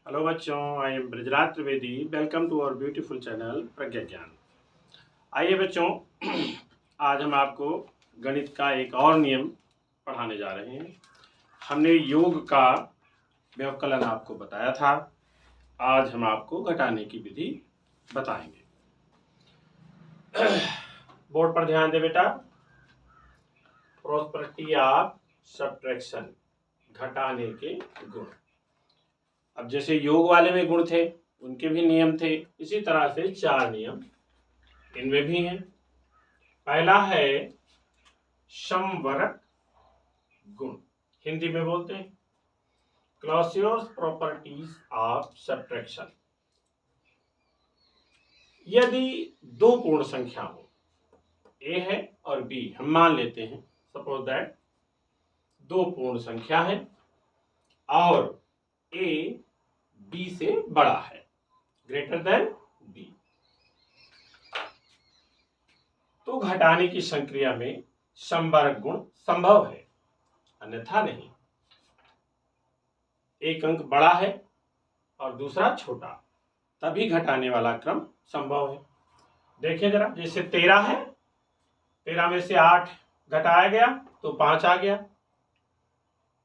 Hello बच्चों, I am Brajraj Trivedi. Welcome to our beautiful channel Pragya Gyan. आइए बच्चों, आज हम आपको गणित का एक और नियम पढ़ाने जा रहे हैं। हमने योग का व्यवकलन आपको बताया था, आज हम आपको घटाने की विधि बताएंगे। बोर्ड पर ध्यान दे बेटा। प्रॉपर्टी ऑफ सब्ट्रैक्शन, घटाने के गुण। अब जैसे योग वाले में गुण थे, उनके भी नियम थे, इसी तरह से 4 नियम इनमें भी हैं। पहला है समवरक गुण, हिंदी में बोलते हैं क्लॉसियस प्रॉपर्टीज ऑफ सब्ट्रैक्शन। यदि दो पूर्ण संख्या हो, ए है और बी, हम मान लेते हैं सपोज दैट दो पूर्ण संख्या है और ए बी से बड़ा है, ग्रेटर देन बी, तो घटाने की संक्रिया में समवरक गुण संभव है, अन्यथा नहीं। एक अंक बड़ा है और दूसरा छोटा, तभी घटाने वाला क्रम संभव है। देखिए जरा, जैसे 13 है, 13 में से 8 घटाया गया तो 5 आ गया।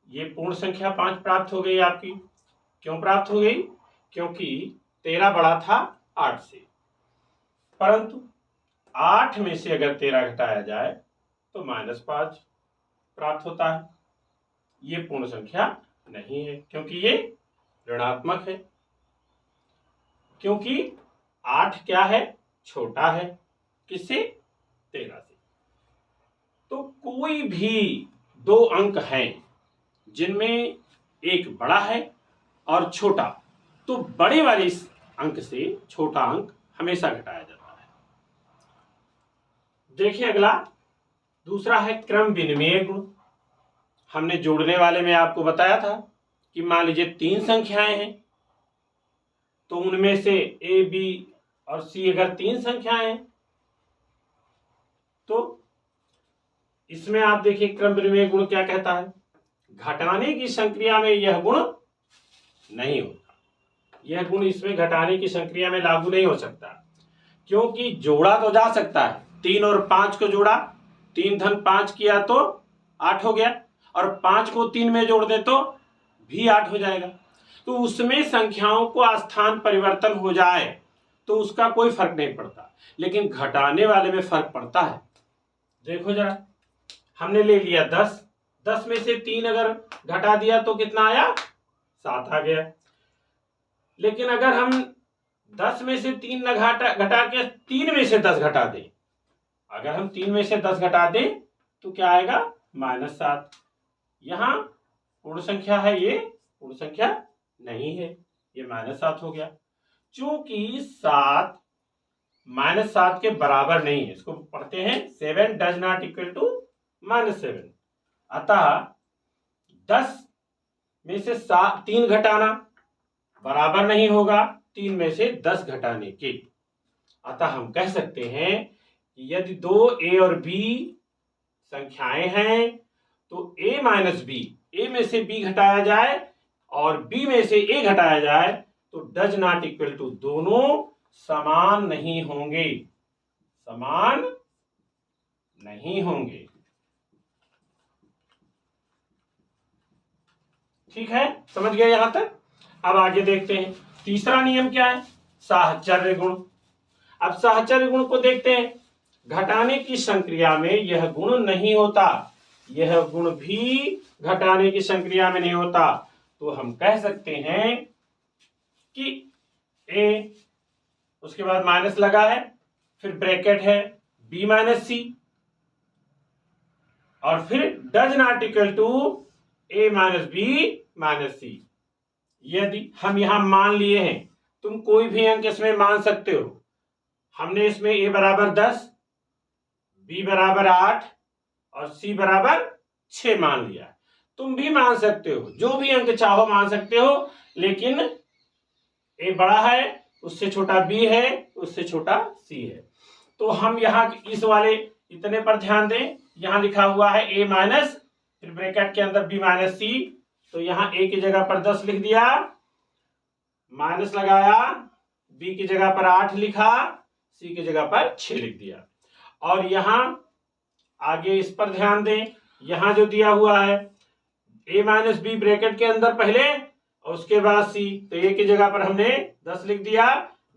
ये पूर्ण संख्या 5 प्राप्त हो गई आपकी। क्यों प्राप्त हो गई? क्योंकि 13 बड़ा था 8 से, परंतु 8 में से अगर 13 घटाया जाए तो -5 प्राप्त होता है। ये पूर्ण संख्या नहीं है क्योंकि ये ऋणात्मक है। क्योंकि 8 क्या है? छोटा है। किससे? 13 से। तो कोई भी दो अंक हैं जिनमें एक बड़ा है और छोटा, तो बड़े वाले इस अंक से छोटा अंक हमेशा घटाया जाता है। देखिए अगला, दूसरा है क्रम विनिमय गुण। हमने जोड़ने वाले में आपको बताया था कि मान लीजिए 3 संख्याएं हैं, तो उनमें से ए बी और सी अगर 3 संख्याएं हैं, तो इसमें आप देखिए क्रम विनिमय गुण क्या कहता है? घटाने की संक्रिया में यह गुण नहीं होता। यह गुण इसमें घटाने की संक्रिया में लागू नहीं हो सकता, क्योंकि जोड़ा तो जा सकता है। 3 और 5 को जोड़ा, 3 धन 5 किया तो 8 हो गया, और 5 को 3 में जोड़ दे तो भी 8 हो जाएगा। तो उसमें संख्याओं को स्थान परिवर्तन हो जाए तो उसका कोई फर्क नहीं पड़ता, लेकिन घटाने वाले में फर्क पड़ता है। देखो जरा, हमने ले लिया 10, 10 में से 3 अगर घटा दिया तो कितना आया? 7 आ गया। लेकिन अगर हम 10 में से 3 घटा के 3 में से 10 घटा दें, अगर हम 3 में से 10 घटा दें तो क्या आएगा? -7। यहां पूर्ण संख्या है, ये पूर्ण संख्या नहीं है, ये -7 हो गया। चूंकि 7 -7 के बराबर नहीं है, इसको पढ़ते हैं 7 डज नॉट इक्वल टू -7। अतः 10 में से 3 घटाना बराबर नहीं होगा 3 में से 10 घटाने के। अतः हम कह सकते हैं कि यदि दो ए और बी संख्याएं हैं तो a माइनस बी, ए में से बी घटाया जाए और बी में से ए घटाया जाए तो डज नॉट इक्वल टू, दोनों समान नहीं होंगे, समान नहीं होंगे। ठीक है, समझ गए यहां तक? अब आगे देखते हैं तीसरा नियम क्या है? साहचर्य गुण। अब साहचर्य गुण को देखते हैं। घटाने की संक्रिया में यह गुण नहीं होता, यह गुण भी घटाने की संक्रिया में नहीं होता। तो हम कह सकते हैं कि ए, उसके बाद माइनस लगा है, फिर ब्रैकेट है बी माइनस सी, और फिर does not equal to a minus b minus c. यदि हम यहां मान लिए हैं, तुम कोई भी अंक इसमें मान सकते हो। हमने इसमें ए बराबर 10, बी बराबर 8 और सी बराबर 6 मान लिया। तुम भी मान सकते हो, जो भी अंक चाहो मान सकते हो, लेकिन ए बड़ा है, उससे छोटा बी है, उससे छोटा सी है। तो हम यहां इस वाले इतने पर ध्यान दें। यहां लिखा हुआ है ए माइनस, फिर ब्रैकेट के अंदर बी माइनस सी, तो यहां ए की जगह पर 10 लिख दिया माइनस लगाया, बी की जगह पर 8 लिखा, सी की जगह पर 6 लिख दिया। और यहां आगे इस पर ध्यान दें, यहां जो दिया हुआ है a माइनस बी ब्रैकेट के अंदर पहले और उसके बाद सी, तो a की जगह पर हमने 10 लिख दिया,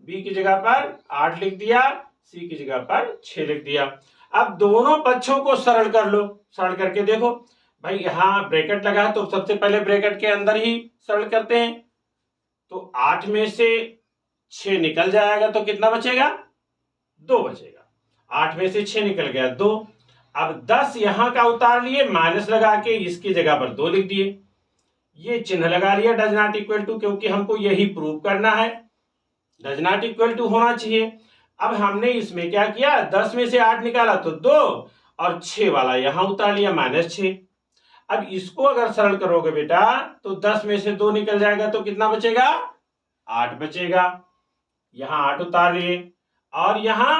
b की जगह पर 8 लिख दिया, c की जगह पर 6 लिख दिया। अब दोनों पक्षों को सरल कर लो, सरल करके देखो भाई, यहां ब्रैकेट लगा है तो सबसे पहले ब्रैकेट के अंदर ही सरल करते हैं। तो 8 में से 6 निकल जाएगा तो कितना बचेगा, 2 बचेगा। 8 में से 6 निकल गया 2। अब 10 यहां का उतार लिए, माइनस लगा के इसकी जगह पर 2 लिख दिए, ये चिन्ह लगा लिया डज नॉट इक्वल टू, क्योंकि हमको यही प्रूव करना है, डज नॉट इक्वल टू होना चाहिए। अब हमने इसमें क्या किया, 10 में से 8 निकाला तो 2 और 6 वाला यहां उतार लिया -6। अब इसको अगर सरल करोगे बेटा तो 10 में से 2 निकल जाएगा तो कितना बचेगा, 8 बचेगा, यहां 8 उतार लिए। और यहां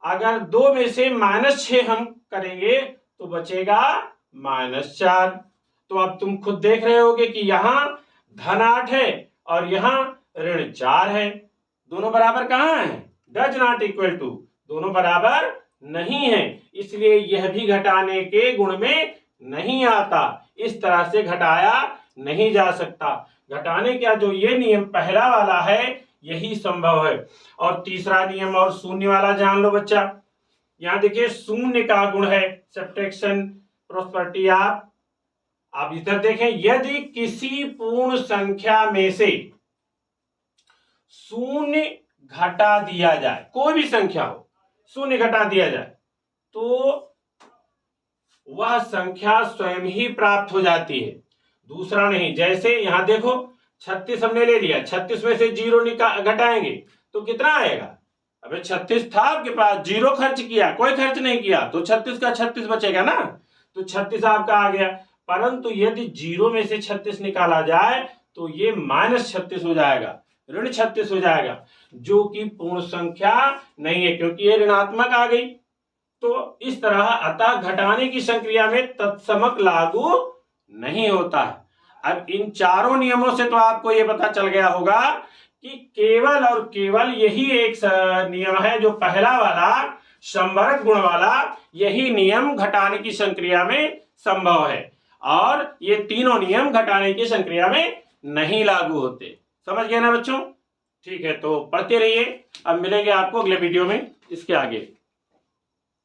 अगर 2 में से -6 हम करेंगे तो बचेगा -4। तो अब तुम खुद देख रहे होगे कि यहां धन 8 है और यहां ऋण 4 है, दोनों बराबर कहां है, डज नॉट इक्वल टू, दोनों बराबर नहीं है, इसलिए यह भी घटाने के गुण में नहीं आता। इस तरह से घटाया नहीं जा सकता। घटाने का जो ये नियम पहला वाला है यही संभव है। और तीसरा नियम और शून्य वाला जान लो बच्चा। यहां देखिए शून्य का गुण है सब्ट्रैक्शन प्रॉपर्टी। आप इधर देखें, यदि किसी पूर्ण संख्या में से शून्य घटा दिया जाए, कोई भी संख्या हो शून्य घटा दिया जाए तो वह संख्या स्वयं ही प्राप्त हो जाती है, दूसरा नहीं। जैसे यहां देखो 36 हमने ले लिया, 36 में से 0 घटाएंगे तो कितना आएगा, अबे 36 था आपके पास, 0 खर्च किया, कोई खर्च नहीं किया तो 36 का 36 बचेगा ना, तो 36 आपका आ गया। परंतु यदि 0 में से 36 निकाला जाए तो ये -36 हो जाएगा, ऋण 36 हो जाएगा, जो कि पूर्ण संख्या नहीं है क्योंकि ये ऋणात्मक आ गई। तो इस तरह अतः घटाने की संक्रिया में तत्समक लागू नहीं होता है। अब इन चारों नियमों से तो आपको ये पता चल गया होगा कि केवल और केवल यही एक नियम है जो पहला वाला संवर्ग गुण वाला, यही नियम घटाने की संक्रिया में संभव है और ये तीनों नियम घटाने की संक्रिया में नहीं लागू होते। समझ गए ना बच्चों? ठीक है, तो पढ़ते रहिए। अब मिलेंगे आपको अगले वीडियो में इसके आगे।